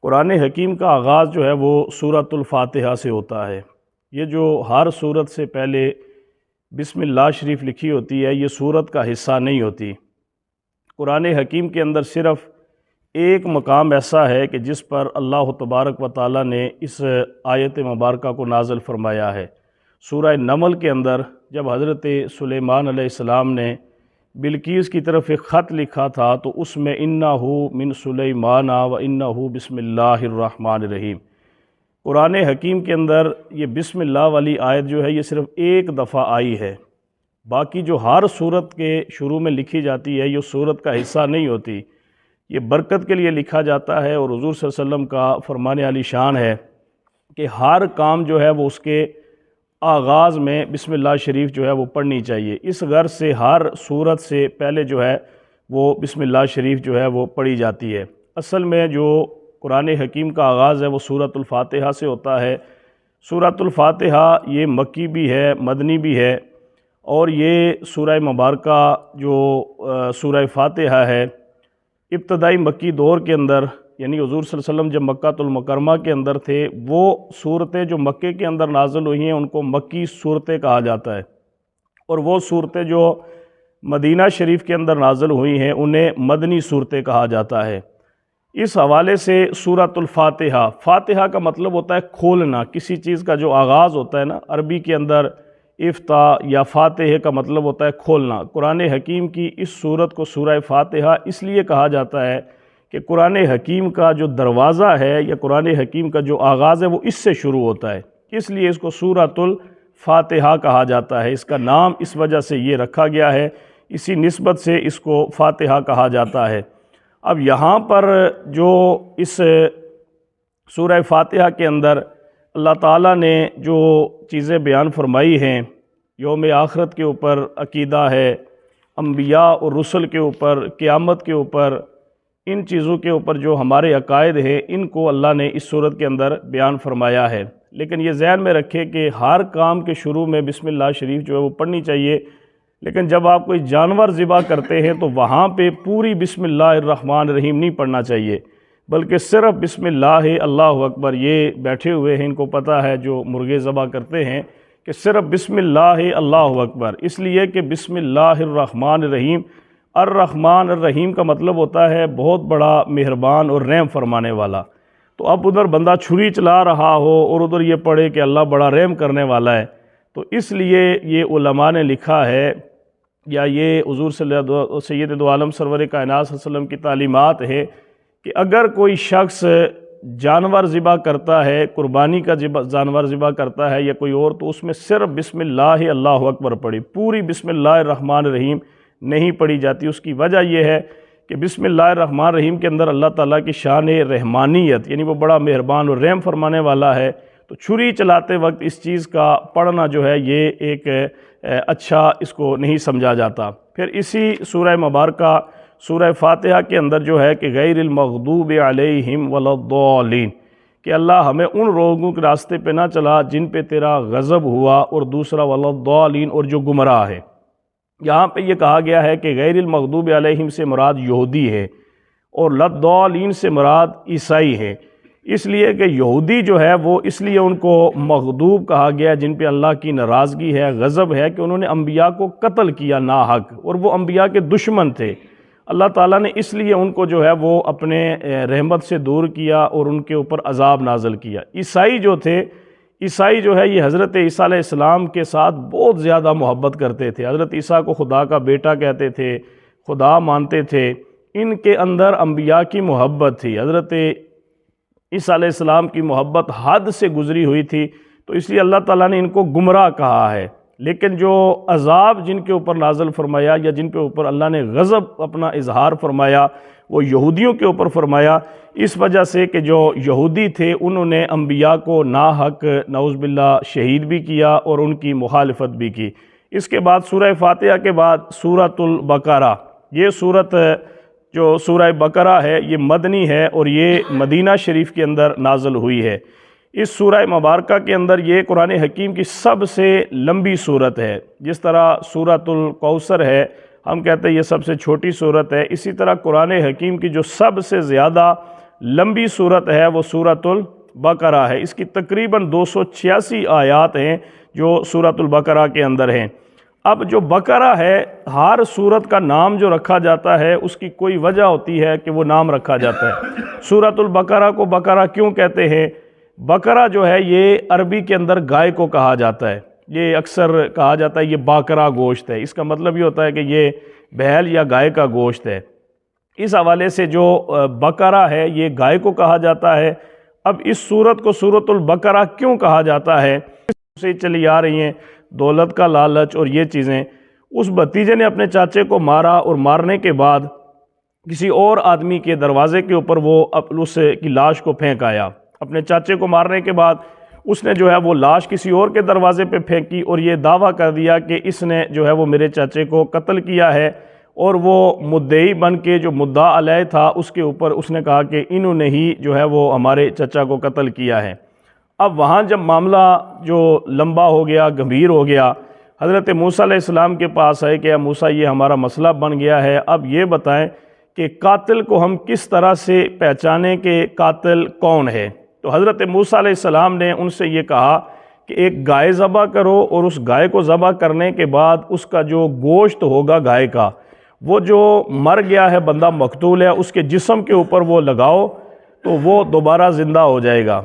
قرآن حکیم کا آغاز جو ہے وہ سورۃ الفاتحہ سے ہوتا ہے۔ یہ جو ہر سورت سے پہلے بسم اللہ شریف لکھی ہوتی ہے، یہ سورت کا حصہ نہیں ہوتی۔ قرآن حکیم کے اندر صرف ایک مقام ایسا ہے کہ جس پر اللہ تبارک و تعالیٰ نے اس آیت مبارکہ کو نازل فرمایا ہے۔ سورہ نمل کے اندر جب حضرت سلیمان علیہ السلام نے بلقیس کی طرف ایک خط لکھا تھا تو اس میں انہو من سلیمان و انہو بسم اللہ الرحمن الرحیم، قرآن حکیم کے اندر یہ بسم اللہ والی آیت جو ہے یہ صرف ایک دفعہ آئی ہے۔ باقی جو ہر سورت کے شروع میں لکھی جاتی ہے یہ سورت کا حصہ نہیں ہوتی، یہ برکت کے لیے لکھا جاتا ہے، اور حضور صلی اللہ علیہ وسلم کا فرمان عالی شان ہے کہ ہر کام جو ہے وہ اس کے آغاز میں بسم اللہ شریف جو ہے وہ پڑھنی چاہیے۔ اس غرض سے ہر سورت سے پہلے جو ہے وہ بسم اللہ شریف جو ہے وہ پڑھی جاتی ہے۔ اصل میں جو قرآن حکیم کا آغاز ہے وہ سورۃ الفاتحہ سے ہوتا ہے۔ سورۃ الفاتحہ یہ مکی بھی ہے، مدنی بھی ہے، اور یہ سورہ مبارکہ جو سورہ فاتحہ ہے ابتدائی مکی دور کے اندر، یعنی حضور صلی اللہ علیہ وسلم جب مکہ المکرمہ کے اندر تھے، وہ صورتیں جو مکے کے اندر نازل ہوئی ہیں ان کو مکی صورتیں کہا جاتا ہے، اور وہ صورتیں جو مدینہ شریف کے اندر نازل ہوئی ہیں انہیں مدنی صورتیں کہا جاتا ہے۔ اس حوالے سے سورۃ الفاتحہ، فاتحہ کا مطلب ہوتا ہے کھولنا، کسی چیز کا جو آغاز ہوتا ہے نا، عربی کے اندر افتح یا فاتحہ کا مطلب ہوتا ہے کھولنا۔ قرآن حکیم کی اس سورت کو سورہ فاتحہ اس لیے کہا جاتا ہے کہ قرآن حکیم کا جو دروازہ ہے یا قرآن حکیم کا جو آغاز ہے وہ اس سے شروع ہوتا ہے، اس لیے اس کو سورۃ الفاتحہ کہا جاتا ہے۔ اس کا نام اس وجہ سے یہ رکھا گیا ہے، اسی نسبت سے اس کو فاتحہ کہا جاتا ہے۔ اب یہاں پر جو اس سورہ فاتحہ کے اندر اللہ تعالیٰ نے جو چیزیں بیان فرمائی ہیں، یوم آخرت کے اوپر عقیدہ ہے، انبیاء اور رسل کے اوپر، قیامت کے اوپر، ان چیزوں کے اوپر جو ہمارے عقائد ہیں ان کو اللہ نے اس سورت کے اندر بیان فرمایا ہے۔ لیکن یہ ذہن میں رکھے کہ ہر کام کے شروع میں بسم اللہ شریف جو ہے وہ پڑھنی چاہیے، لیکن جب آپ کوئی جانور ذبح کرتے ہیں تو وہاں پہ پوری بسم اللہ الرحمن الرحیم نہیں پڑھنا چاہیے، بلکہ صرف بسم اللہ اللہ اکبر۔ یہ بیٹھے ہوئے ہیں ان کو پتہ ہے جو مرغے ذبح کرتے ہیں کہ صرف بسم اللہ اللہ اکبر، اس لیے کہ بسم اللہ الرحمن الرحیم، الرحمن الرحیم کا مطلب ہوتا ہے بہت بڑا مہربان اور رحم فرمانے والا۔ تو اب ادھر بندہ چھری چلا رہا ہو اور ادھر یہ پڑھے کہ اللہ بڑا رحم کرنے والا ہے، تو اس لیے یہ علماء نے لکھا ہے، یا یہ حضور سید دو عالم سرور کائنات صلی اللہ علیہ وسلم کی تعلیمات ہے کہ اگر کوئی شخص جانور ذبح کرتا ہے، قربانی کا جانور ذبح کرتا ہے یا کوئی اور، تو اس میں صرف بسم اللہ اللہ اکبر پڑھی، پوری بسم اللہ الرحمن الرحیم نہیں پڑھی جاتی۔ اس کی وجہ یہ ہے کہ بسم اللہ الرحمن الرحیم کے اندر اللہ تعالیٰ کی شان رحمانیت، یعنی وہ بڑا مہربان اور رحم فرمانے والا ہے، تو چھری چلاتے وقت اس چیز کا پڑھنا جو ہے یہ ایک اچھا اس کو نہیں سمجھا جاتا۔ پھر اسی سورہ مبارکہ سورہ فاتحہ کے اندر جو ہے کہ غیر المغضوب علیہم ولا الضالین، کہ اللہ ہمیں ان لوگوں کے راستے پہ نہ چلا جن پہ تیرا غضب ہوا، اور دوسرا ولا الضالین، اور جو گمراہ ہے۔ یہاں پہ یہ کہا گیا ہے کہ غیر المغضوب علیہم سے مراد یہودی ہے، اور للضالین سے مراد عیسائی ہے، اس لیے کہ یہودی جو ہے وہ اس لیے ان کو مغضوب کہا گیا جن پہ اللہ کی ناراضگی ہے، غضب ہے، کہ انہوں نے انبیاء کو قتل کیا ناحق، اور وہ انبیاء کے دشمن تھے۔ اللہ تعالیٰ نے اس لیے ان کو جو ہے وہ اپنے رحمت سے دور کیا اور ان کے اوپر عذاب نازل کیا۔ عیسائی جو تھے، عیسائی جو ہے یہ حضرت عیسیٰ علیہ السلام کے ساتھ بہت زیادہ محبت کرتے تھے، حضرت عیسیٰ کو خدا کا بیٹا کہتے تھے، خدا مانتے تھے، ان کے اندر انبیاء کی محبت تھی، حضرت عیسیٰ علیہ السلام کی محبت حد سے گزری ہوئی تھی، تو اس لیے اللہ تعالیٰ نے ان کو گمراہ کہا ہے۔ لیکن جو عذاب جن کے اوپر نازل فرمایا یا جن کے اوپر اللہ نے غضب اپنا اظہار فرمایا وہ یہودیوں کے اوپر فرمایا، اس وجہ سے کہ جو یہودی تھے انہوں نے انبیاء کو ناحق نعوذ باللہ شہید بھی کیا اور ان کی مخالفت بھی کی۔ اس کے بعد سورہ فاتحہ کے بعد سورۃ البقرہ، یہ سورت جو سورہ بقرہ ہے یہ مدنی ہے اور یہ مدینہ شریف کے اندر نازل ہوئی ہے۔ اس سورہ مبارکہ کے اندر یہ قرآن حکیم کی سب سے لمبی سورت ہے، جس طرح سورۃ الکوثر ہے ہم کہتے ہیں یہ سب سے چھوٹی سورت ہے، اسی طرح قرآن حکیم کی جو سب سے زیادہ لمبی صورت ہے وہ سورۃ البقرہ ہے۔ اس کی تقریباً 286 آیات ہیں جو سورۃ البقرہ کے اندر ہیں۔ اب جو بقرہ ہے، ہر سورت کا نام جو رکھا جاتا ہے اس کی کوئی وجہ ہوتی ہے کہ وہ نام رکھا جاتا ہے۔ سورۃ البقرہ کو بقرہ کیوں کہتے ہیں؟ بقرہ جو ہے یہ عربی کے اندر گائے کو کہا جاتا ہے، یہ اکثر کہا جاتا ہے یہ باقرہ گوشت ہے، اس کا مطلب یہ ہوتا ہے کہ یہ بیل یا گائے کا گوشت ہے۔ اس حوالے سے جو بقرہ ہے یہ گائے کو کہا جاتا ہے۔ اب اس سورت کو سورۃ البقرہ کیوں کہا جاتا ہے؟ اس سے چلی آ رہی ہیں دولت کا لالچ اور یہ چیزیں۔ اس بھتیجے نے اپنے چاچے کو مارا اور مارنے کے بعد کسی اور آدمی کے دروازے کے اوپر وہ اس کی لاش کو پھینک آیا۔ اپنے چاچے کو مارنے کے بعد اس نے جو ہے وہ لاش کسی اور کے دروازے پہ پھینکی اور یہ دعویٰ کر دیا کہ اس نے جو ہے وہ میرے چاچے کو قتل کیا ہے، اور وہ مدعی بن کے جو مدعا علیہ تھا اس کے اوپر اس نے کہا کہ انہوں نے ہی جو ہے وہ ہمارے چچا کو قتل کیا ہے۔ اب وہاں جب معاملہ جو لمبا ہو گیا، گمبھیر ہو گیا، حضرت موسیٰ علیہ السلام کے پاس آئے کہ موسیٰ یہ ہمارا مسئلہ بن گیا ہے، اب یہ بتائیں کہ قاتل کو ہم کس طرح سے پہچانیں کہ قاتل کون ہے؟ تو حضرت موسیٰ علیہ السلام نے ان سے یہ کہا کہ ایک گائے ذبح کرو، اور اس گائے کو ذبح کرنے کے بعد اس کا جو گوشت ہوگا گائے کا، وہ جو مر گیا ہے بندہ مقتول ہے اس کے جسم کے اوپر وہ لگاؤ تو وہ دوبارہ زندہ ہو جائے گا۔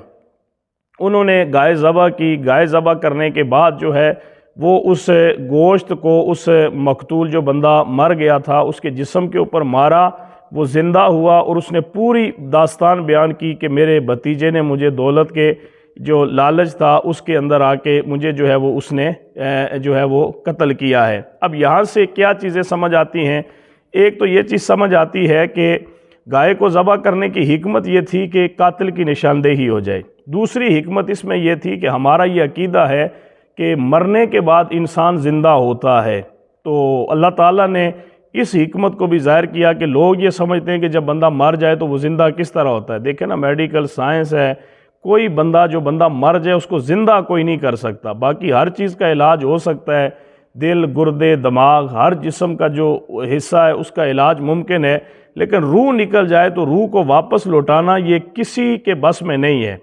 انہوں نے گائے ذبح کی، گائے ذبح کرنے کے بعد جو ہے وہ اس گوشت کو اس مقتول جو بندہ مر گیا تھا اس کے جسم کے اوپر مارا، وہ زندہ ہوا، اور اس نے پوری داستان بیان کی کہ میرے بھتیجے نے مجھے دولت کے جو لالچ تھا اس کے اندر آ کے مجھے جو ہے وہ اس نے جو ہے وہ قتل کیا ہے۔ اب یہاں سے کیا چیزیں سمجھ آتی ہیں؟ ایک تو یہ چیز سمجھ آتی ہے کہ گائے کو ذبح کرنے کی حکمت یہ تھی کہ قاتل کی نشاندہی ہو جائے۔ دوسری حکمت اس میں یہ تھی کہ ہمارا یہ عقیدہ ہے کہ مرنے کے بعد انسان زندہ ہوتا ہے، تو اللہ تعالیٰ نے اس حکمت کو بھی ظاہر کیا کہ لوگ یہ سمجھتے ہیں کہ جب بندہ مر جائے تو وہ زندہ کس طرح ہوتا ہے۔ دیکھیں نا، میڈیکل سائنس ہے، کوئی بندہ جو بندہ مر جائے اس کو زندہ کوئی نہیں کر سکتا، باقی ہر چیز کا علاج ہو سکتا ہے، دل، گردے، دماغ، ہر جسم کا جو حصہ ہے اس کا علاج ممکن ہے، لیکن روح نکل جائے تو روح کو واپس لوٹانا یہ کسی کے بس میں نہیں ہے۔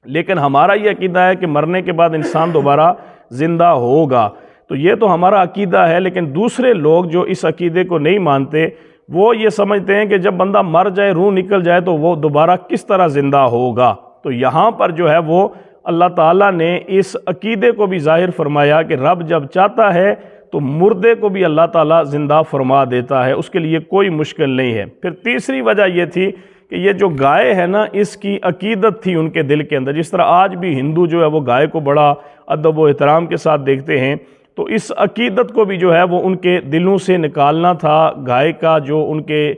لیکن ہمارا یہ عقیدہ ہے کہ مرنے کے بعد انسان دوبارہ زندہ ہوگا، تو یہ تو ہمارا عقیدہ ہے۔ لیکن دوسرے لوگ جو اس عقیدے کو نہیں مانتے وہ یہ سمجھتے ہیں کہ جب بندہ مر جائے، روح نکل جائے تو وہ دوبارہ کس طرح زندہ ہوگا۔ تو یہاں پر جو ہے وہ اللہ تعالیٰ نے اس عقیدے کو بھی ظاہر فرمایا کہ رب جب چاہتا ہے تو مردے کو بھی اللہ تعالیٰ زندہ فرما دیتا ہے، اس کے لیے کوئی مشکل نہیں ہے۔ پھر تیسری وجہ یہ تھی کہ یہ جو گائے ہے نا، اس کی عقیدت تھی ان کے دل کے اندر، جس طرح آج بھی ہندو جو ہے وہ گائے کو بڑا ادب و احترام کے ساتھ دیکھتے ہیں، تو اس عقیدت کو بھی جو ہے وہ ان کے دلوں سے نکالنا تھا۔ گائے کا جو ان کے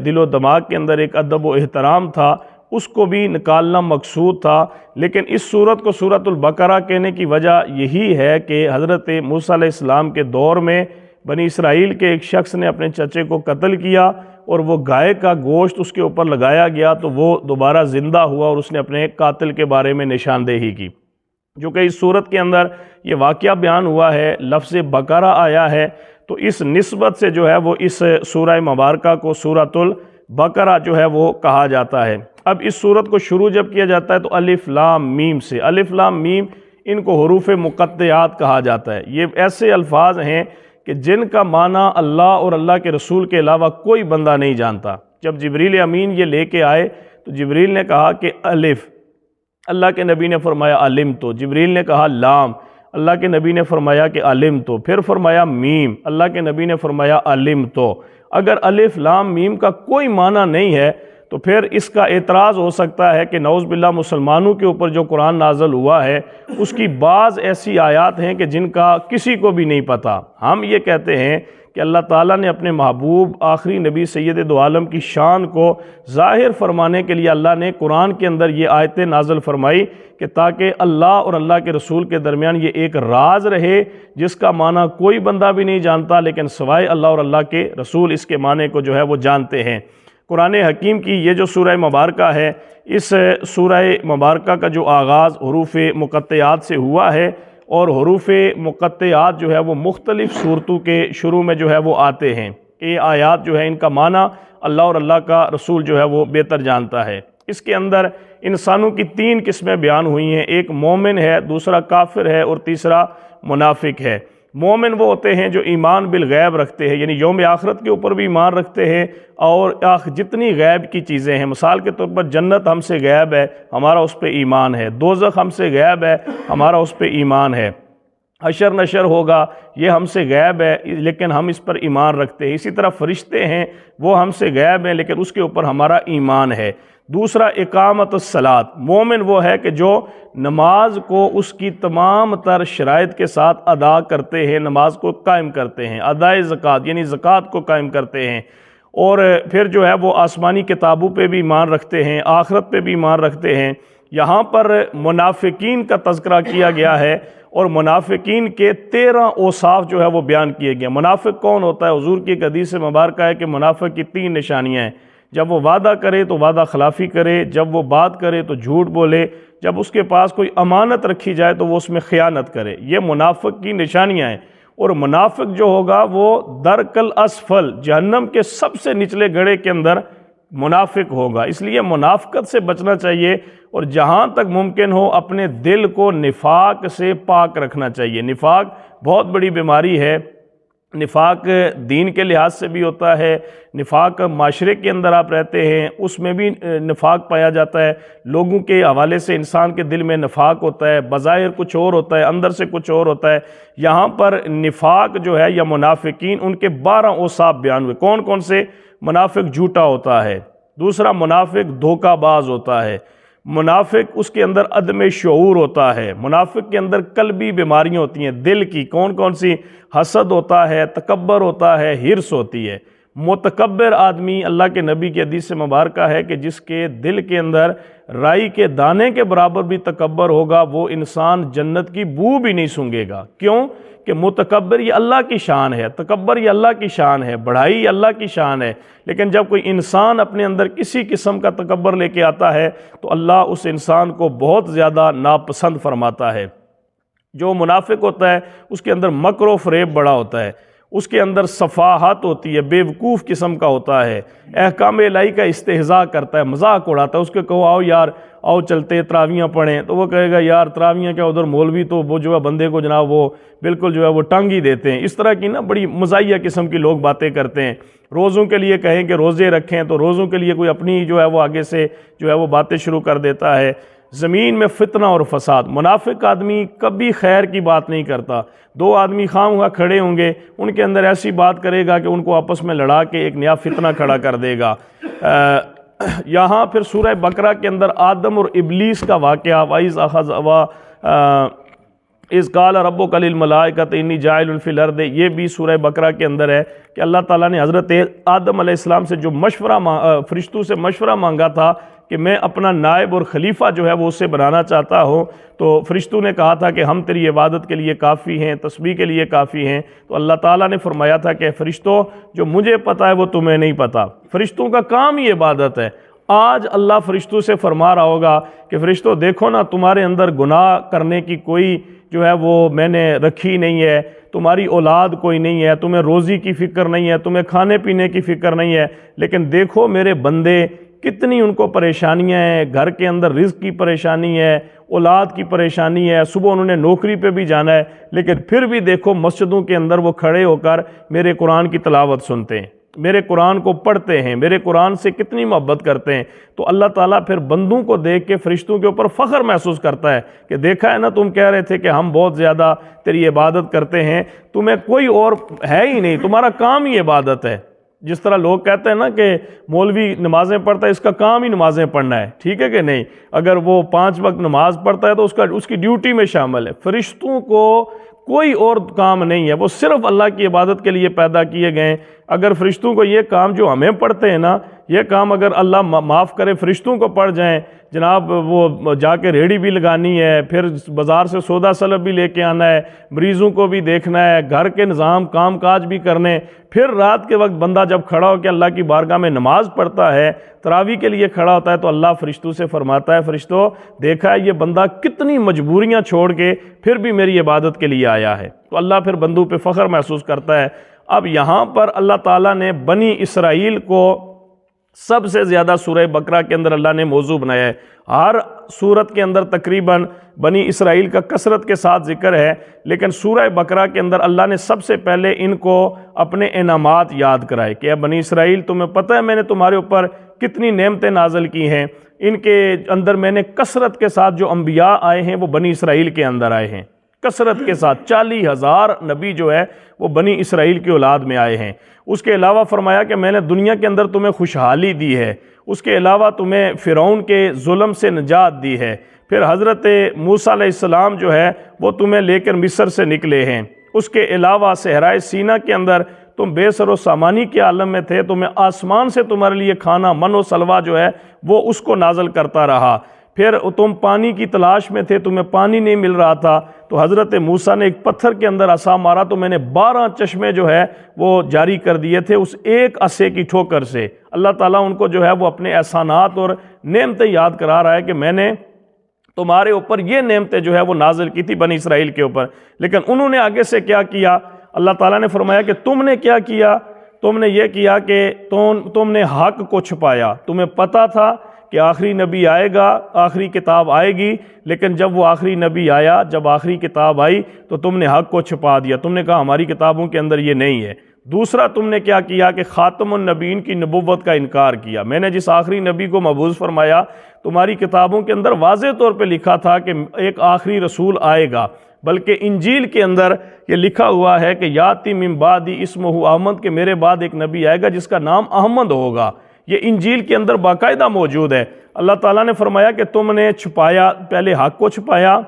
دل و دماغ کے اندر ایک ادب و احترام تھا، اس کو بھی نکالنا مقصود تھا۔ لیکن اس سورت کو سورۃ البقرہ کہنے کی وجہ یہی ہے کہ حضرت موسیٰ علیہ السلام کے دور میں بنی اسرائیل کے ایک شخص نے اپنے چچے کو قتل کیا، اور وہ گائے کا گوشت اس کے اوپر لگایا گیا تو وہ دوبارہ زندہ ہوا، اور اس نے اپنے قاتل کے بارے میں نشاندہی کی، جو کہ اس سورت کے اندر یہ واقعہ بیان ہوا ہے، لفظ بقرہ آیا ہے، تو اس نسبت سے جو ہے وہ اس سورہ مبارکہ کو سورۃ البقرہ جو ہے وہ کہا جاتا ہے۔ اب اس سورت کو شروع جب کیا جاتا ہے تو الف لام میم سے، الف لام میم ان کو حروف مقطعات کہا جاتا ہے۔ یہ ایسے الفاظ ہیں کہ جن کا معنی اللہ اور اللہ کے رسول کے علاوہ کوئی بندہ نہیں جانتا۔ جب جبریل امین یہ لے کے آئے تو جبریل نے کہا کہ الف، اللہ کے نبی نے فرمایا علم تو، جبریل نے کہا لام، اللہ کے نبی نے فرمایا کہ علم تو، پھر فرمایا میم، اللہ کے نبی نے فرمایا علم تو۔ اگر الف لام میم کا کوئی معنی نہیں ہے تو پھر اس کا اعتراض ہو سکتا ہے کہ نعوذ باللہ مسلمانوں کے اوپر جو قرآن نازل ہوا ہے اس کی بعض ایسی آیات ہیں کہ جن کا کسی کو بھی نہیں پتہ۔ ہم یہ کہتے ہیں کہ اللہ تعالیٰ نے اپنے محبوب آخری نبی سید دو عالم کی شان کو ظاہر فرمانے کے لیے اللہ نے قرآن کے اندر یہ آیتیں نازل فرمائی کہ تاکہ اللہ اور اللہ کے رسول کے درمیان یہ ایک راز رہے جس کا معنی کوئی بندہ بھی نہیں جانتا، لیکن سوائے اللہ اور اللہ کے رسول اس کے معنی کو جو ہے وہ جانتے ہیں۔ قرآن حکیم کی یہ جو سورہ مبارکہ ہے، اس سورہ مبارکہ کا جو آغاز حروف مقطعات سے ہوا ہے، اور حروف مقطعات جو ہے وہ مختلف صورتوں کے شروع میں جو ہے وہ آتے ہیں۔ یہ آیات جو ہے ان کا معنی اللہ اور اللہ کا رسول جو ہے وہ بہتر جانتا ہے۔ اس کے اندر انسانوں کی 3 قسمیں بیان ہوئی ہیں، ایک مومن ہے، دوسرا کافر ہے اور تیسرا منافق ہے۔ مومن وہ ہوتے ہیں جو ایمان بالغیب رکھتے ہیں، یعنی یوم آخرت کے اوپر بھی ایمان رکھتے ہیں، اور جتنی غیب کی چیزیں ہیں، مثال کے طور پر جنت ہم سے غیب ہے، ہمارا اس پہ ایمان ہے، دوزخ ہم سے غیب ہے، ہمارا اس پہ ایمان ہے، حشر نشر ہوگا یہ ہم سے غیب ہے لیکن ہم اس پر ایمان رکھتے ہیں، اسی طرح فرشتے ہیں وہ ہم سے غیب ہیں لیکن اس کے اوپر ہمارا ایمان ہے۔ دوسرا اقامت الصلاۃ، مومن وہ ہے کہ جو نماز کو اس کی تمام تر شرائط کے ساتھ ادا کرتے ہیں، نماز کو قائم کرتے ہیں، ادائے زکوٰۃ یعنی زکوٰۃ کو قائم کرتے ہیں، اور پھر جو ہے وہ آسمانی کتابوں پہ بھی ایمان رکھتے ہیں، آخرت پہ بھی ایمان رکھتے ہیں۔ یہاں پر منافقین کا تذکرہ کیا گیا ہے اور منافقین کے 13 اوصاف جو ہے وہ بیان کیے گئے۔ منافق کون ہوتا ہے؟ حضور کی ایک حدیث مبارکہ ہے کہ منافق کی 3 نشانیاں ہیں، جب وہ وعدہ کرے تو وعدہ خلافی کرے، جب وہ بات کرے تو جھوٹ بولے، جب اس کے پاس کوئی امانت رکھی جائے تو وہ اس میں خیانت کرے۔ یہ منافق کی نشانیاں ہیں، اور منافق جو ہوگا وہ درک الاسفل، جہنم کے سب سے نچلے گڑھے کے اندر منافق ہوگا۔ اس لیے منافقت سے بچنا چاہیے اور جہاں تک ممکن ہو اپنے دل کو نفاق سے پاک رکھنا چاہیے۔ نفاق بہت بڑی بیماری ہے، نفاق دین کے لحاظ سے بھی ہوتا ہے، نفاق معاشرے کے اندر آپ رہتے ہیں اس میں بھی نفاق پایا جاتا ہے، لوگوں کے حوالے سے انسان کے دل میں نفاق ہوتا ہے، بظاہر کچھ اور ہوتا ہے، اندر سے کچھ اور ہوتا ہے۔ یہاں پر نفاق جو ہے یا منافقین، ان کے 12 اوصاف بیان ہوئے۔ کون کون سے؟ منافق جھوٹا ہوتا ہے، دوسرا منافق دھوکہ باز ہوتا ہے، منافق اس کے اندر عدم شعور ہوتا ہے، منافق کے اندر قلبی بیماریاں ہوتی ہیں دل کی، کون کون سی؟ حسد ہوتا ہے، تکبر ہوتا ہے، ہرس ہوتی ہے۔ متکبر آدمی، اللہ کے نبی کی حدیث مبارکہ ہے کہ جس کے دل کے اندر رائی کے دانے کے برابر بھی تکبر ہوگا، وہ انسان جنت کی بو بھی نہیں سونگھے گا۔ کیوں؟ کہ متکبر یہ اللہ کی شان ہے، تکبر یہ اللہ کی شان ہے، بڑھائی یہ اللہ کی شان ہے، لیکن جب کوئی انسان اپنے اندر کسی قسم کا تکبر لے کے آتا ہے تو اللہ اس انسان کو بہت زیادہ ناپسند فرماتا ہے۔ جو منافق ہوتا ہے اس کے اندر مکر و فریب بڑا ہوتا ہے، اس کے اندر صفاحت ہوتی ہے، بے وقوف قسم کا ہوتا ہے، احکام الہی کا استہزاء کرتا ہے، مذاق اڑاتا ہے۔ اس کو کہو آؤ یار آؤ چلتے تراویاں پڑھیں، تو وہ کہے گا یار تراویاں کیا، ادھر مولوی تو وہ جو ہے بندے کو جناب وہ بالکل جو ہے وہ ٹانگ ہی دیتے ہیں۔ اس طرح کی نا بڑی مزاحیہ قسم کی لوگ باتیں کرتے ہیں۔ روزوں کے لیے کہیں کہ روزے رکھیں تو روزوں کے لیے کوئی اپنی جو ہے وہ آگے سے جو ہے وہ باتیں شروع کر دیتا ہے۔ زمین میں فتنہ اور فساد، منافق آدمی کبھی خیر کی بات نہیں کرتا۔ 2 آدمی خواہ مخواہ کھڑے ہوں گے، ان کے اندر ایسی بات کرے گا کہ ان کو آپس میں لڑا کے ایک نیا فتنہ کھڑا کر دے گا۔ یہاں پھر سورہ بقرہ کے اندر آدم اور ابلیس کا واقعہ، وَإِذْ أَخَذَ اِذْ قَالَ رَبُّكَ لِلْمَلَائِكَةِ إِنِّي جَاعِلٌ فِي الْأَرْضِ، یہ بھی سورہ بقرہ کے اندر ہے کہ اللہ تعالیٰ نے حضرت آدم علیہ السلام سے جو فرشتوں سے مشورہ مانگا تھا کہ میں اپنا نائب اور خلیفہ جو ہے وہ اسے بنانا چاہتا ہوں، تو فرشتوں نے کہا تھا کہ ہم تیری عبادت کے لیے کافی ہیں، تسبیح کے لیے کافی ہیں۔ تو اللہ تعالیٰ نے فرمایا تھا کہ فرشتوں جو مجھے پتہ ہے وہ تمہیں نہیں پتہ، فرشتوں کا کام ہی عبادت ہے۔ آج اللہ فرشتوں سے فرما رہا ہوگا کہ فرشتوں دیکھو نا، تمہارے اندر گناہ کرنے کی کوئی جو ہے وہ میں نے رکھی نہیں ہے، تمہاری اولاد کوئی نہیں ہے، تمہیں روزی کی فکر نہیں ہے، تمہیں کھانے پینے کی فکر نہیں ہے، لیکن دیکھو میرے بندے کتنی ان کو پریشانیاں ہیں، گھر کے اندر رزق کی پریشانی ہے، اولاد کی پریشانی ہے، صبح انہوں نے نوکری پہ بھی جانا ہے، لیکن پھر بھی دیکھو مسجدوں کے اندر وہ کھڑے ہو کر میرے قرآن کی تلاوت سنتے ہیں، میرے قرآن کو پڑھتے ہیں، میرے قرآن سے کتنی محبت کرتے ہیں۔ تو اللہ تعالیٰ پھر بندوں کو دیکھ کے فرشتوں کے اوپر فخر محسوس کرتا ہے کہ دیکھا ہے نا، تم کہہ رہے تھے کہ ہم بہت زیادہ تیری عبادت کرتے ہیں، تمہیں کوئی اور ہے ہی نہیں، تمہارا کام ہی عبادت ہے۔ جس طرح لوگ کہتے ہیں نا کہ مولوی نمازیں پڑھتا ہے، اس کا کام ہی نمازیں پڑھنا ہے، ٹھیک ہے کہ نہیں؟ اگر وہ 5 وقت نماز پڑھتا ہے تو اس کی ڈیوٹی میں شامل ہے۔ فرشتوں کو کوئی اور کام نہیں ہے، وہ صرف اللہ کی عبادت کے لیے پیدا کیے گئے ہیں۔ اگر فرشتوں کو یہ کام جو ہمیں پڑھتے ہیں نا، یہ کام اگر اللہ معاف کرے فرشتوں کو پڑھ جائیں، جناب وہ جا کے ریڑھی بھی لگانی ہے، پھر بازار سے سودا سلب بھی لے کے آنا ہے، مریضوں کو بھی دیکھنا ہے، گھر کے نظام کام کاج بھی کرنے، پھر رات کے وقت بندہ جب کھڑا ہو کے اللہ کی بارگاہ میں نماز پڑھتا ہے، تراویح کے لیے کھڑا ہوتا ہے، تو اللہ فرشتوں سے فرماتا ہے فرشتوں دیکھا ہے یہ بندہ کتنی مجبوریاں چھوڑ کے پھر بھی میری عبادت کے لیے آیا ہے۔ تو اللہ پھر بندوں پہ فخر محسوس کرتا ہے۔ اب یہاں پر اللہ تعالیٰ نے بنی اسرائیل کو سب سے زیادہ سورہ بقرہ کے اندر اللہ نے موضوع بنایا ہے۔ ہر سورت کے اندر تقریباً بنی اسرائیل کا کثرت کے ساتھ ذکر ہے، لیکن سورہ بقرہ کے اندر اللہ نے سب سے پہلے ان کو اپنے انعامات یاد کرائے کہ اے بنی اسرائیل، تمہیں پتہ ہے میں نے تمہارے اوپر کتنی نعمتیں نازل کی ہیں۔ ان کے اندر میں نے کثرت کے ساتھ جو انبیاء آئے ہیں وہ بنی اسرائیل کے اندر آئے ہیں، کثرت کے ساتھ 40,000 نبی جو ہے وہ بنی اسرائیل کی اولاد میں آئے ہیں۔ اس کے علاوہ فرمایا کہ میں نے دنیا کے اندر تمہیں خوشحالی دی ہے، اس کے علاوہ تمہیں فرعون کے ظلم سے نجات دی ہے، پھر حضرت موسیٰ علیہ السلام جو ہے وہ تمہیں لے کر مصر سے نکلے ہیں، اس کے علاوہ صحرائے سینا کے اندر تم بے سر و سامانی کے عالم میں تھے، تمہیں آسمان سے تمہارے لیے کھانا من و سلوہ جو ہے وہ اس کو نازل کرتا رہا، پھر تم پانی کی تلاش میں تھے، تمہیں پانی نہیں مل رہا تھا تو حضرت موسیٰ نے ایک پتھر کے اندر عصا مارا تو میں نے 12 چشمے جو ہے وہ جاری کر دیے تھے اس ایک عصے کی ٹھوکر سے۔ اللہ تعالیٰ ان کو جو ہے وہ اپنے احسانات اور نعمتیں یاد کرا رہا ہے کہ میں نے تمہارے اوپر یہ نعمتیں جو ہے وہ نازل کی تھی بنی اسرائیل کے اوپر، لیکن انہوں نے آگے سے کیا کیا؟ اللہ تعالیٰ نے فرمایا کہ تم نے کیا کیا؟ تم نے یہ کیا کہ تم نے حق کو چھپایا۔ تمہیں پتہ تھا کہ آخری نبی آئے گا، آخری کتاب آئے گی، لیکن جب وہ آخری نبی آیا، جب آخری کتاب آئی تو تم نے حق کو چھپا دیا، تم نے کہا ہماری کتابوں کے اندر یہ نہیں ہے۔ دوسرا تم نے کیا کیا کہ خاتم النبیین کی نبوت کا انکار کیا۔ میں نے جس آخری نبی کو مبعوث فرمایا تمہاری کتابوں کے اندر واضح طور پہ لکھا تھا کہ ایک آخری رسول آئے گا، بلکہ انجیل کے اندر یہ لکھا ہوا ہے کہ یاتی من بعدی اسمہ احمد، کہ میرے بعد ایک نبی آئے گا جس کا نام احمد ہوگا۔ یہ انجیل کے اندر باقاعدہ موجود ہے۔ اللہ تعالیٰ نے فرمایا کہ تم نے چھپایا، پہلے حق کو چھپایا،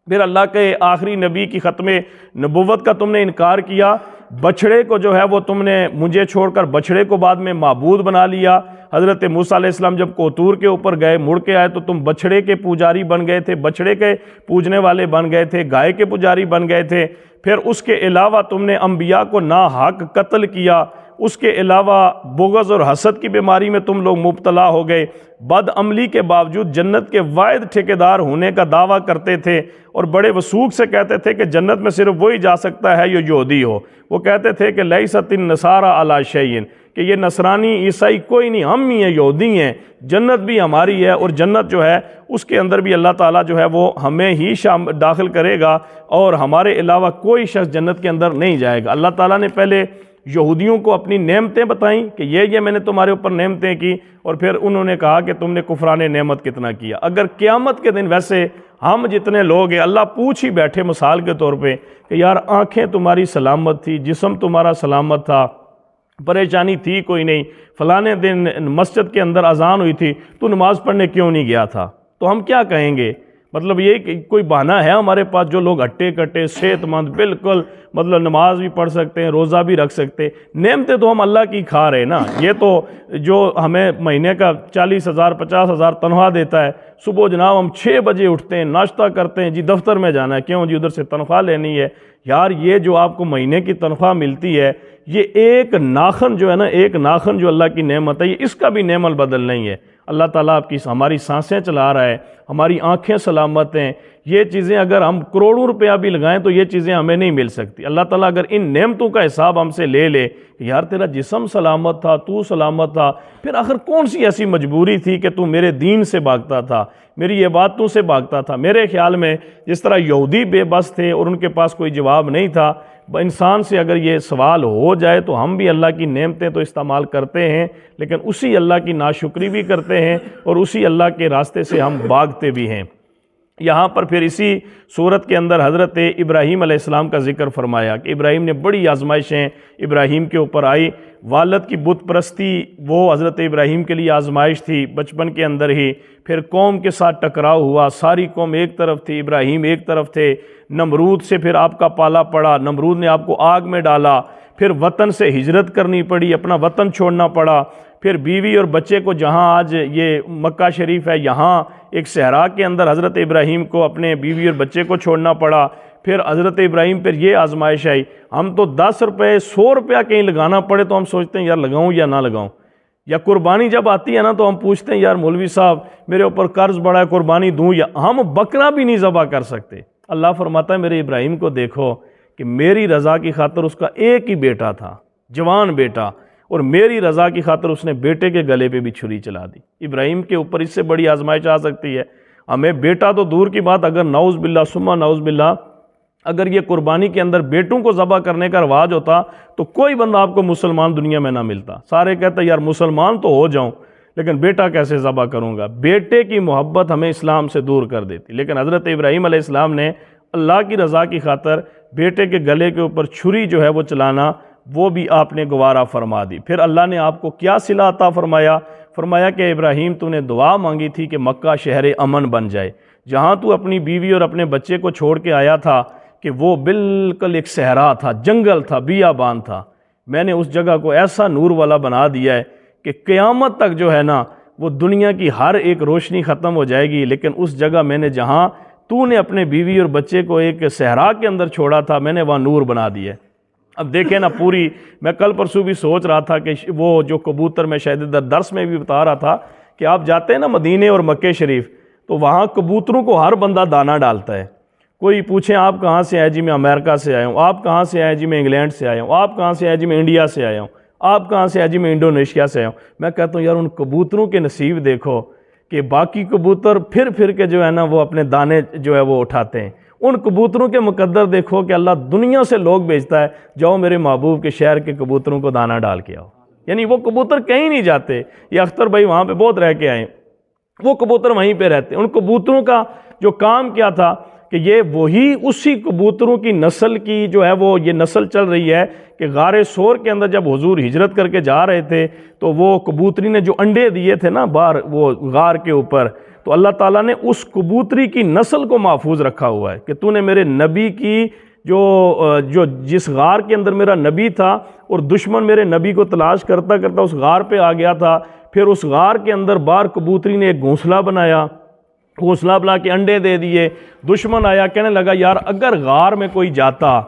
پھر اللہ کے آخری نبی کی ختم نبوت کا تم نے انکار کیا، بچھڑے کو جو ہے وہ تم نے مجھے چھوڑ کر بچھڑے کو بعد میں معبود بنا لیا۔ حضرت موسیٰ علیہ السلام جب کوتور کے اوپر گئے، مڑ کے آئے تو تم بچھڑے کے پجاری بن گئے تھے، بچھڑے کے پوجنے والے بن گئے تھے، گائے کے پجاری بن گئے تھے۔ پھر اس کے علاوہ تم نے انبیاء کو ناحق قتل کیا، اس کے علاوہ بغض اور حسد کی بیماری میں تم لوگ مبتلا ہو گئے، بد عملی کے باوجود جنت کے واحد ٹھیکیدار ہونے کا دعویٰ کرتے تھے اور بڑے وثوق سے کہتے تھے کہ جنت میں صرف وہی جا سکتا ہے جو یہودی ہو۔ وہ کہتے تھے کہ لیست النصارى علی شیء، کہ یہ نصرانی عیسائی کوئی نہیں، ہم ہی ہیں، یہودی ہیں، جنت بھی ہماری ہے، اور جنت جو ہے اس کے اندر بھی اللہ تعالیٰ جو ہے وہ ہمیں ہی داخل کرے گا اور ہمارے علاوہ کوئی شخص جنت کے اندر نہیں جائے گا۔ اللہ تعالیٰ نے پہلے یہودیوں کو اپنی نعمتیں بتائیں کہ یہ میں نے تمہارے اوپر نعمتیں کی، اور پھر انہوں نے کہا کہ تم نے کفران نعمت کتنا کیا۔ اگر قیامت کے دن ویسے ہم جتنے لوگ ہیں، اللہ پوچھ ہی بیٹھے مثال کے طور پہ کہ یار آنکھیں تمہاری سلامت تھی، جسم تمہارا سلامت تھا، پریشانی تھی کوئی نہیں، فلانے دن مسجد کے اندر اذان ہوئی تھی تو نماز پڑھنے کیوں نہیں گیا تھا، تو ہم کیا کہیں گے؟ مطلب یہ کہ کوئی بہانہ ہے ہمارے پاس؟ جو لوگ ہٹے کٹے صحت مند بالکل مطلب نماز بھی پڑھ سکتے ہیں، روزہ بھی رکھ سکتے ہیں، نعمتیں تو ہم اللہ کی کھا رہے ہیں نا۔ یہ تو جو ہمیں مہینے کا 40,000 50,000 تنخواہ دیتا ہے، صبح جناب ہم 6 بجے اٹھتے ہیں، ناشتہ کرتے ہیں، جی دفتر میں جانا ہے، کیوں جی ادھر سے تنخواہ لینی ہے۔ یار یہ جو آپ کو مہینے کی تنخواہ ملتی ہے، یہ ایک ناخن جو ہے نا، ایک ناخن جو اللہ کی نعمت ہے، یہ اس کا بھی نعم البدل نہیں ہے۔ اللہ تعالیٰ آپ کی ہماری سانسیں چلا رہا ہے، ہماری آنکھیں سلامت ہیں، یہ چیزیں اگر ہم کروڑوں روپیہ بھی لگائیں تو یہ چیزیں ہمیں نہیں مل سکتی۔ اللہ تعالیٰ اگر ان نعمتوں کا حساب ہم سے لے لے کہ یار تیرا جسم سلامت تھا، تو سلامت تھا، پھر آخر کون سی ایسی مجبوری تھی کہ تو میرے دین سے بھاگتا تھا، میری عبادتوں سے بھاگتا تھا؟ میرے خیال میں جس طرح یہودی بے بس تھے اور ان کے پاس کوئی جواب نہیں تھا، انسان سے اگر یہ سوال ہو جائے تو ہم بھی اللہ کی نعمتیں تو استعمال کرتے ہیں، لیکن اسی اللہ کی ناشکری بھی کرتے ہیں اور اسی اللہ کے راستے سے ہم بھاگتے بھی ہیں۔ یہاں پر پھر اسی صورت کے اندر حضرت ابراہیم علیہ السلام کا ذکر فرمایا کہ ابراہیم نے بڑی آزمائشیں ابراہیم کے اوپر آئی۔ والد کی بت پرستی وہ حضرت ابراہیم کے لیے آزمائش تھی بچپن کے اندر ہی، پھر قوم کے ساتھ ٹکراؤ ہوا، ساری قوم ایک طرف تھی، ابراہیم ایک طرف تھے، نمرود سے پھر آپ کا پالا پڑا، نمرود نے آپ کو آگ میں ڈالا، پھر وطن سے ہجرت کرنی پڑی، اپنا وطن چھوڑنا پڑا، پھر بیوی اور بچے کو جہاں آج یہ مکہ شریف ہے، یہاں ایک صحرا کے اندر حضرت ابراہیم کو اپنے بیوی اور بچے کو چھوڑنا پڑا، پھر حضرت ابراہیم پر یہ آزمائش آئی۔ ہم تو 10 روپے 100 روپیہ کہیں لگانا پڑے تو ہم سوچتے ہیں یار لگاؤں یا نہ لگاؤں، یا قربانی جب آتی ہے نا تو ہم پوچھتے ہیں یار مولوی صاحب میرے اوپر قرض بڑا ہے، قربانی دوں یا؟ ہم بکرا بھی نہیں ذبح کر سکتے۔ اللہ فرماتا ہے میرے ابراہیم کو دیکھو کہ میری رضا کی خاطر اس کا ایک ہی بیٹا تھا، جوان بیٹا، اور میری رضا کی خاطر اس نے بیٹے کے گلے پہ بھی چھری چلا دی۔ ابراہیم کے اوپر اس سے بڑی آزمائش آ سکتی ہے؟ ہمیں بیٹا تو دور کی بات، اگر نعوذ باللہ ثم نعوذ باللہ اگر یہ قربانی کے اندر بیٹوں کو ذبح کرنے کا رواج ہوتا تو کوئی بندہ آپ کو مسلمان دنیا میں نہ ملتا۔ سارے کہتے ہیں یار مسلمان تو ہو جاؤں لیکن بیٹا کیسے ذبح کروں گا؟ بیٹے کی محبت ہمیں اسلام سے دور کر دیتی، لیکن حضرت ابراہیم علیہ السلام نے اللہ کی رضا کی خاطر بیٹے کے گلے کے اوپر چھری جو ہے وہ چلانا، وہ بھی آپ نے گوارا فرما دی۔ پھر اللہ نے آپ کو کیا صلہ عطا فرمایا؟ فرمایا کہ ابراہیم تو نے دعا مانگی تھی کہ مکہ شہر امن بن جائے، جہاں تو اپنی بیوی اور اپنے بچے کو چھوڑ کے آیا تھا کہ وہ بالکل ایک صحرا تھا، جنگل تھا، بیابان تھا، میں نے اس جگہ کو ایسا نور والا بنا دیا ہے کہ قیامت تک جو ہے نا وہ دنیا کی ہر ایک روشنی ختم ہو جائے گی، لیکن اس جگہ میں نے جہاں تو نے اپنے بیوی اور بچے کو ایک صحرا کے اندر چھوڑا تھا، میں نے وہاں نور بنا دیا ہے۔ اب دیکھیں نا پوری، میں کل پرسوں بھی سوچ رہا تھا کہ وہ جو کبوتر میں شاید درس میں بھی بتا رہا تھا کہ آپ جاتے ہیں نا مدینے اور مکہ شریف تو وہاں کبوتروں کو ہر بندہ دانہ ڈالتا ہے۔ کوئی پوچھیں آپ کہاں سے آئے؟ جی میں امریکہ سے آیا ہوں۔ آپ کہاں سے آئے؟ جی میں انگلینڈ سے آیا ہوں۔ آپ کہاں سے آئے؟ جی میں انڈیا سے آیا ہوں۔ آپ کہاں سے آئے؟ جی میں انڈونیشیا سے آیا ہوں۔ میں کہتا ہوں یار ان کبوتروں کے نصیب دیکھو کہ باقی کبوتر پھر کے جو ہے نا وہ اپنے دانے جو ہے وہ اٹھاتے ہیں، ان کبوتروں کے مقدر دیکھو کہ اللہ دنیا سے لوگ بھیجتا ہے، جاؤ میرے محبوب کے شہر کے کبوتروں کو دانہ ڈال کے آؤ۔ یعنی وہ کبوتر کہیں نہیں جاتے۔ یہ اختر بھائی وہاں پہ بہت رہ کے آئے، وہ کبوتر وہیں پہ رہتے ہیں۔ ان کبوتروں کا جو کام کیا تھا کہ یہ وہی اسی کبوتروں کی نسل کی جو ہے وہ یہ نسل چل رہی ہے کہ غار سور کے اندر جب حضور ہجرت کر کے جا رہے تھے تو وہ کبوتری نے جو انڈے دیے تھے نا باہر وہ غار کے اوپر، تو اللہ تعالیٰ نے اس کبوتری کی نسل کو محفوظ رکھا ہوا ہے کہ تو نے میرے نبی کی جو جس غار کے اندر میرا نبی تھا اور دشمن میرے نبی کو تلاش کرتا کرتا اس غار پہ آ گیا تھا، پھر اس غار کے اندر باہر کبوتری نے ایک گھونسلہ بنایا، گھونسلہ بنا کے انڈے دے دیے۔ دشمن آیا کہنے لگا یار اگر غار میں کوئی جاتا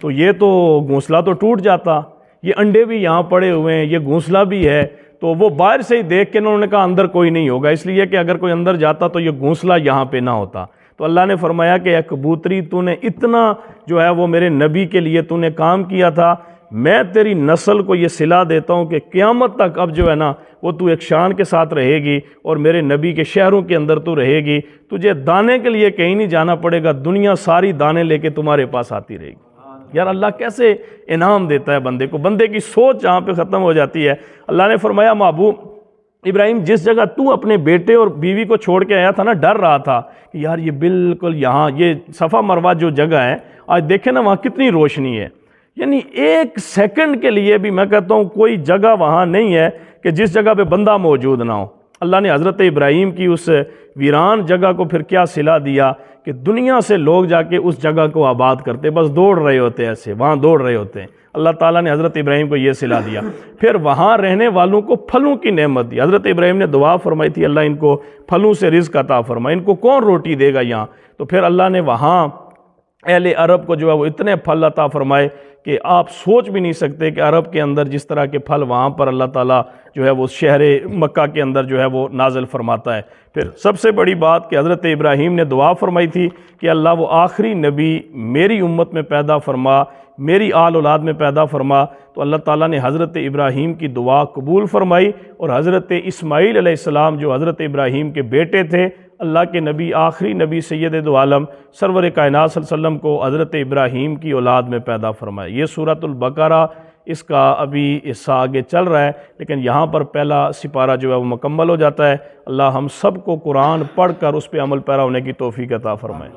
تو یہ تو گھونسلہ تو ٹوٹ جاتا، یہ انڈے بھی یہاں پڑے ہوئے ہیں، یہ گھونسلہ بھی ہے۔ تو وہ باہر سے ہی دیکھ کے انہوں نے کہا اندر کوئی نہیں ہوگا، اس لیے کہ اگر کوئی اندر جاتا تو یہ گھونسلہ یہاں پہ نہ ہوتا۔ تو اللہ نے فرمایا کہ اے کبوتری تو نے اتنا جو ہے وہ میرے نبی کے لیے تو نے کام کیا تھا، میں تیری نسل کو یہ صلہ دیتا ہوں کہ قیامت تک اب جو ہے نا وہ تو ایک شان کے ساتھ رہے گی اور میرے نبی کے شہروں کے اندر تو رہے گی، تجھے دانے کے لیے کہیں نہیں جانا پڑے گا، دنیا ساری دانے لے کے تمہارے پاس آتی رہے گی۔ یار اللہ کیسے انعام دیتا ہے بندے کو، بندے کی سوچ جہاں پہ ختم ہو جاتی ہے۔ اللہ نے فرمایا محبوب ابراہیم جس جگہ تو اپنے بیٹے اور بیوی کو چھوڑ کے آیا تھا نا، ڈر رہا تھا کہ یار یہ بالکل یہاں یہ صفا مروہ جو جگہ ہے آج دیکھیں نا وہاں کتنی روشنی ہے، یعنی ایک سیکنڈ کے لیے بھی میں کہتا ہوں کوئی جگہ وہاں نہیں ہے کہ جس جگہ پہ بندہ موجود نہ ہو۔ اللہ نے حضرت ابراہیم کی اس ویران جگہ کو پھر کیا صلہ دیا کہ دنیا سے لوگ جا کے اس جگہ کو آباد کرتے، بس دوڑ رہے ہوتے ایسے، وہاں دوڑ رہے ہوتے ہیں۔ اللہ تعالیٰ نے حضرت ابراہیم کو یہ صلہ دیا۔ پھر وہاں رہنے والوں کو پھلوں کی نعمت دی۔ حضرت ابراہیم نے دعا فرمائی تھی اللہ ان کو پھلوں سے رزق عطا فرمائے، ان کو کون روٹی دے گا یہاں؟ تو پھر اللہ نے وہاں اہل عرب کو جو ہے وہ اتنے پھل عطا فرمائے کہ آپ سوچ بھی نہیں سکتے کہ عرب کے اندر جس طرح کے پھل وہاں پر اللہ تعالیٰ جو ہے وہ شہر مکہ کے اندر جو ہے وہ نازل فرماتا ہے۔ پھر سب سے بڑی بات کہ حضرت ابراہیم نے دعا فرمائی تھی کہ اللہ وہ آخری نبی میری امت میں پیدا فرما، میری آل اولاد میں پیدا فرما۔ تو اللہ تعالیٰ نے حضرت ابراہیم کی دعا قبول فرمائی، اور حضرت اسماعیل علیہ السلام جو حضرت ابراہیم کے بیٹے تھے، اللہ کے نبی آخری نبی سید دو عالم سرور کائنات صلی اللہ علیہ وسلم کو حضرت ابراہیم کی اولاد میں پیدا فرمایا۔ یہ سورۃ البقرہ اس کا ابھی حصہ آگے چل رہا ہے، لیکن یہاں پر پہلا سپارہ جو ہے وہ مکمل ہو جاتا ہے۔ اللہ ہم سب کو قرآن پڑھ کر اس پہ عمل پیرا ہونے کی توفیق عطا فرمائے۔